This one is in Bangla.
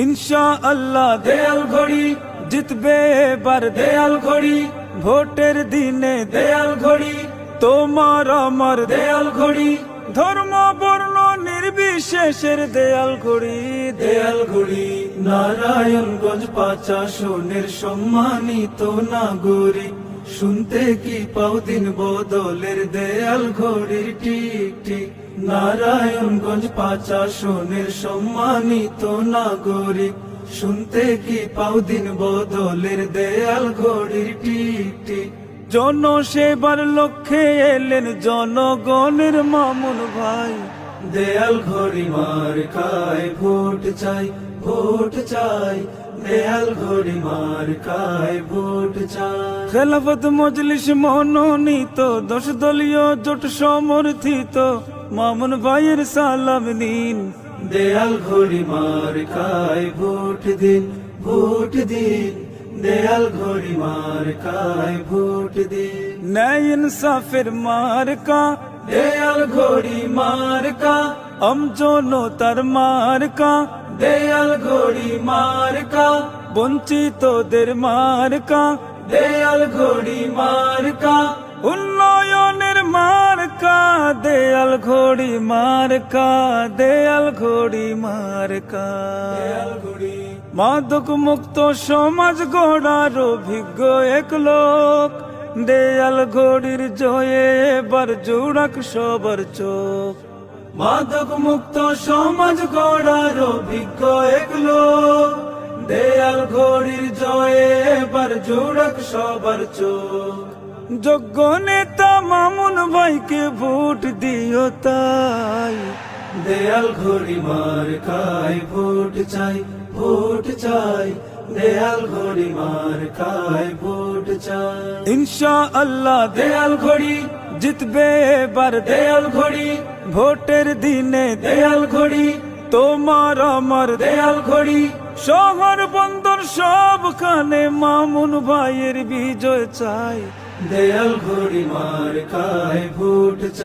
ইনশাআল্লাহ দেয়াল ঘড়ি জিতবে এবার, দেয়াল ঘড়ি ভোটের দিনে, দেয়াল ঘড়ি তোমার আমার, দেয়াল ঘড়ি ধর্ম বর্ণ নির্বিশেষের, দেয়াল ঘড়ি, দেয়াল ঘড়ি নারায়ণগঞ্জ ৫ আসনের সম্মানিত নাগরিক, শুনতে কি পাও দিন বদলের, দেয়াল ঘড়ির টিক টিক। নারায়ণগঞ্জ ৫ আসনের সম্মানিত নাগরিক, শুনতে কি পাও দিন বদলের, দেয়াল ঘড়ির টিক টিক। জনসেবার লক্ষ্যে এলেন জনগণের মামুন ভাই, দেয়াল ঘড়ি মার্কায় ভোট চাই, ভোট চাই, দেয়াল ঘড়ি মার্কায় ভোট চাই। খেলাফত মজলিস মনোনীত ১০ দলীয় জোট সমর্থিত মামুন ভাইয়ের সালাম নিন, দেয়াল ঘড়ি মার্কায় ভোট দিন, ভোট দিন, দেয়াল ঘড়ি মার্কায় ভোট দিন। ন্যায় ইনসাফের মার্কা, দেয়াল ঘড়ি মার্কা, আমজনতার মার্কা, দেয়াল ঘড়ি মার্কা, বঞ্চিতদের মার্কা, দেয়াল ঘড়ি মার্কা, উন্নয়নের মার্কা, দেয়াল ঘড়ি মার্কা, দেয়াল ঘড়ি মার্কা, দেয়াল ঘড়ি। মাদক মুক্ত সমাজ গড়ার অভিজ্ঞ এক লোক, দেয়াল ঘড়ির জয়ে এবার জোড়াক সবার চোখ। মাদক মুক্ত সমাজ গড়ার অভিজ্ঞ এক লোক, দেয়াল ঘড়ির জয়ে এবার জোড়াক সবার চোখ। যোগ্য নেতা মামুন ভাইকে ভোট দিও তাই, দেয়াল ঘড়ি মার্কায় ভোট চাই, ভোট চাই, দেয়াল ঘড়ি মার্কায় ভোট চাই। ইনশাআল্লাহ দেয়াল ঘড়ি জিতবে এবার, দেয়াল ঘড়ি ভোটের দিনে, দেয়াল ঘড়ি তোমার আমার, দেয়াল ঘড়ি শহর বন্দর সবখানে মামুন ভাইয়ের বিজয় চাই, দেয়াল ঘড়ি মার্কায় ভোট চাই।